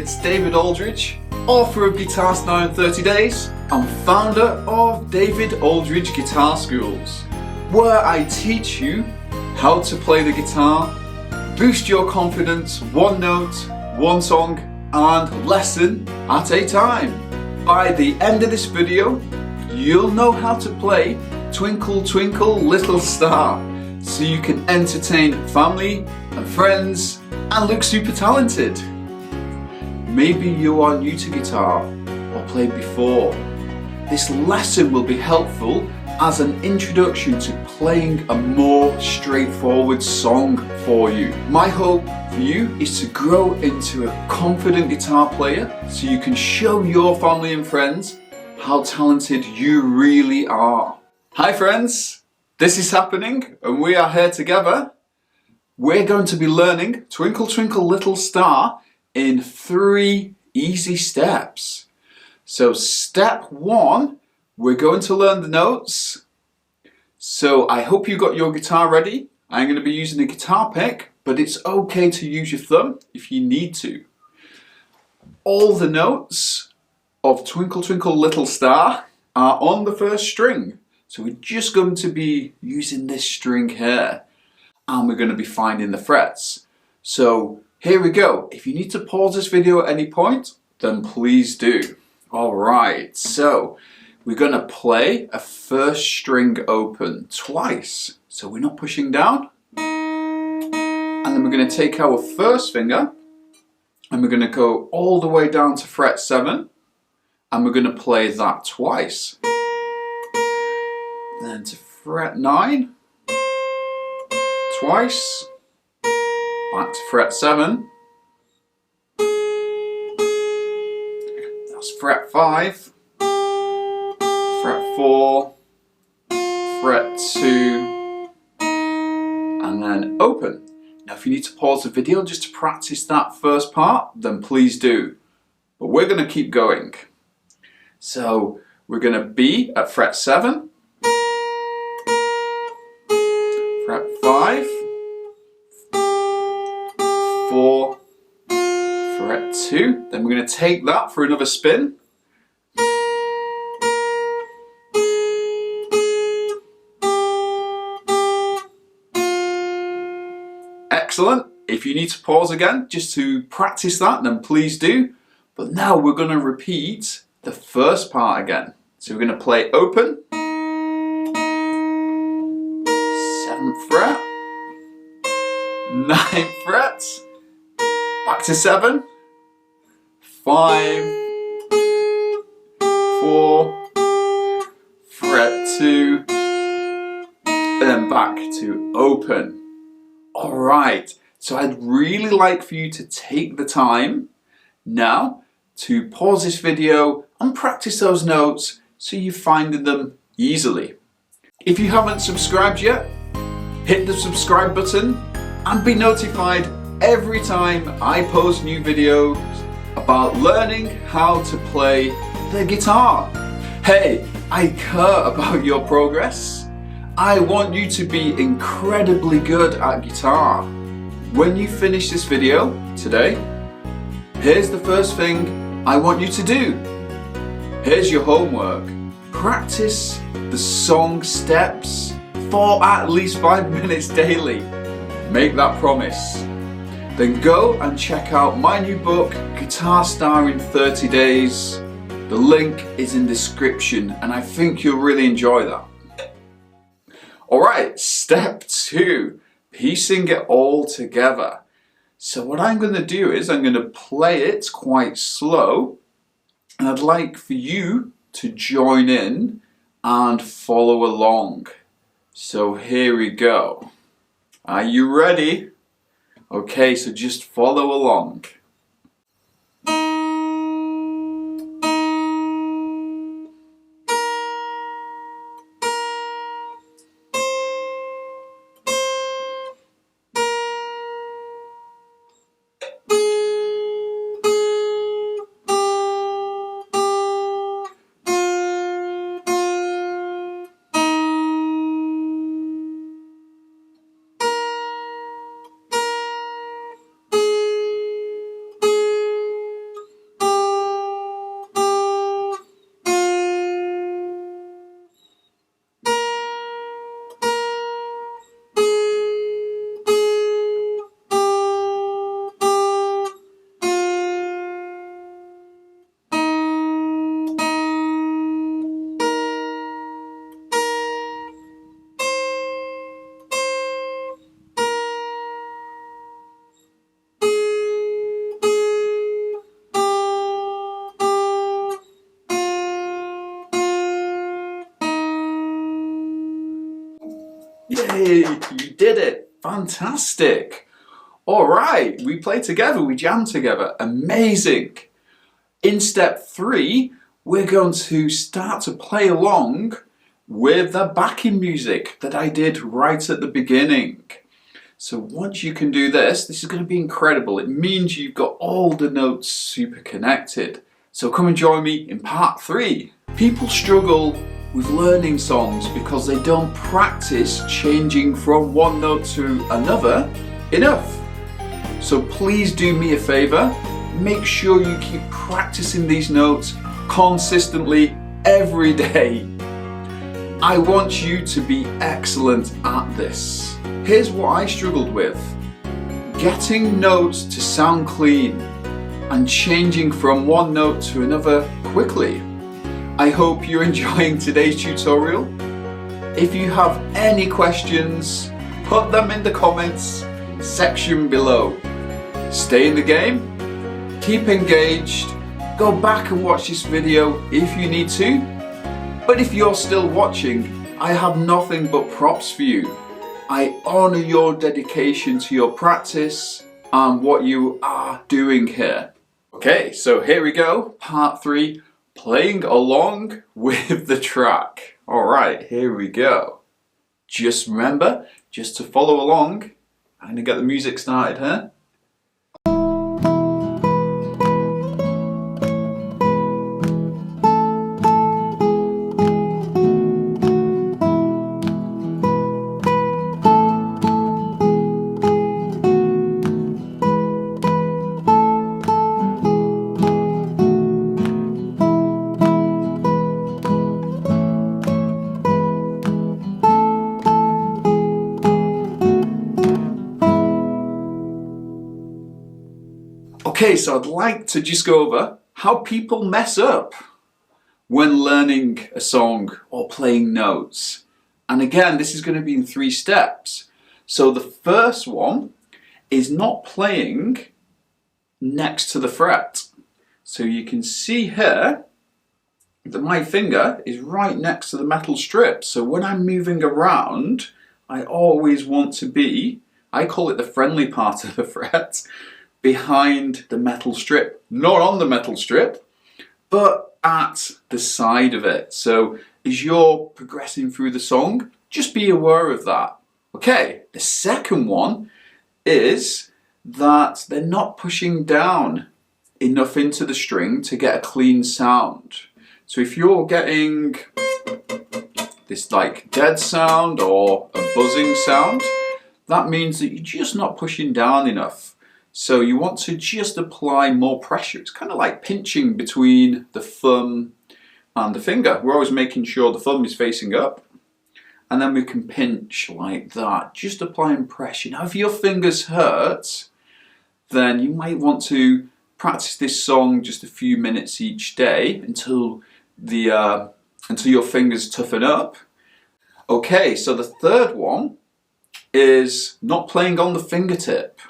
it's David Aldridge, author of Guitar Star in 30 Days and founder of David Aldridge Guitar Schools, where I teach you how to play the guitar, boost your confidence one note, one song and lesson at a time. By the end of this video, you'll know how to play Twinkle Twinkle Little Star so you can entertain family and friends and look super talented. Maybe you are new to guitar or played before. This lesson will be helpful as an introduction to playing a more straightforward song for you. My hope for you is to grow into a confident guitar player so you can show your family and friends how talented you really are. Hi friends, this is happening and we are here together. We're going to be learning Twinkle Twinkle Little Star in 3 easy steps. So step 1, we're going to learn the notes. So I hope you got your guitar ready. I'm going to be using a guitar pick, but it's okay to use your thumb if you need to. All the notes of Twinkle Twinkle Little Star are on the first string. So we're just going to be using this string here and we're going to be finding the frets. So here we go. If you need to pause this video at any point, then please do. Alright, so we're going to play a first string open twice. So we're not pushing down. And then we're going to take our first finger and we're going to go all the way down to fret 7 and we're going to play that twice. Then to fret 9 twice. Back to fret 7. That's fret 5. Fret 4. Fret 2. And then open. Now if you need to pause the video just to practice that first part, then please do. But we're going to keep going. So we're going to be at fret 7. Fret 5. 4, fret 2, then we're going to take that for another spin. Excellent. If you need to pause again just to practice that, then please do. But now we're going to repeat the first part again. So we're going to play open, 7th fret, 9th fret, back to 7, 5, 4, fret 2, and then back to open. Alright, so I'd really like for you to take the time now to pause this video and practice those notes so you find them easily. If you haven't subscribed yet, hit the subscribe button and be notified every time I post new videos about learning how to play the guitar. Hey, I care about your progress. I want you to be incredibly good at guitar. When you finish this video today, here's the first thing I want you to do. Here's your homework. Practice the song steps for at least 5 minutes daily. Make that promise. Then go and check out my new book, Guitar Star in 30 Days. The link is in the description and I think you'll really enjoy that. Alright, step 2, piecing it all together. So what I'm going to do is I'm going to play it quite slow and I'd like for you to join in and follow along. So here we go. Are you ready? Okay, so just follow along. Yay, you did it. Fantastic. All right, we play together, we jam together. Amazing. In step 3, we're going to start to play along with the backing music that I did right at the beginning. So once you can do this is going to be incredible. It means you've got all the notes super connected. So come and join me in part 3. People struggle with learning songs because they don't practice changing from one note to another enough. So please do me a favour, make sure you keep practicing these notes consistently every day. I want you to be excellent at this. Here's what I struggled with: getting notes to sound clean and changing from one note to another quickly. I hope you're enjoying today's tutorial. If you have any questions, put them in the comments section below. Stay in the game, keep engaged, go back and watch this video if you need to. But if you're still watching, I have nothing but props for you. I honour your dedication to your practice and what you are doing here. Okay, so here we go, part 3, playing along with the track. Alright, here we go. Just remember, just to follow along, I'm going to get the music started here. Okay, so I'd like to just go over how people mess up when learning a song or playing notes. And again, this is going to be in 3 steps. So the first one is not playing next to the fret. So you can see here that my finger is right next to the metal strip. So when I'm moving around, I always want to be, I call it the friendly part of the fret, behind the metal strip. Not on the metal strip, but at the side of it. So as you're progressing through the song, just be aware of that. Okay, the second one is that they're not pushing down enough into the string to get a clean sound. So if you're getting this like dead sound or a buzzing sound, that means that you're just not pushing down enough. So you want to just apply more pressure. It's kind of like pinching between the thumb and the finger. We're always making sure the thumb is facing up, and then we can pinch like that, just applying pressure. Now if your fingers hurt, then you might want to practice this song just a few minutes each day until your fingers toughen up. Okay, so the third one is not playing on the fingertip.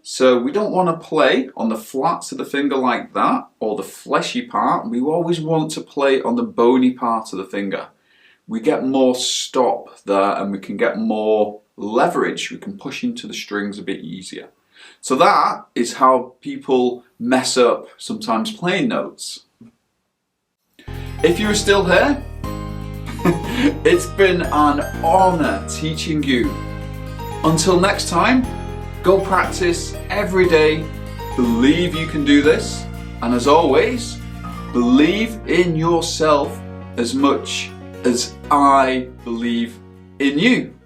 So we don't want to play on the flats of the finger like that, or the fleshy part. We always want to play on the bony part of the finger. We get more stop there and we can get more leverage. We can push into the strings a bit easier. So that is how people mess up sometimes playing notes. If you're still here, it's been an honour teaching you. Until next time, go practice every day, believe you can do this, and as always, believe in yourself as much as I believe in you.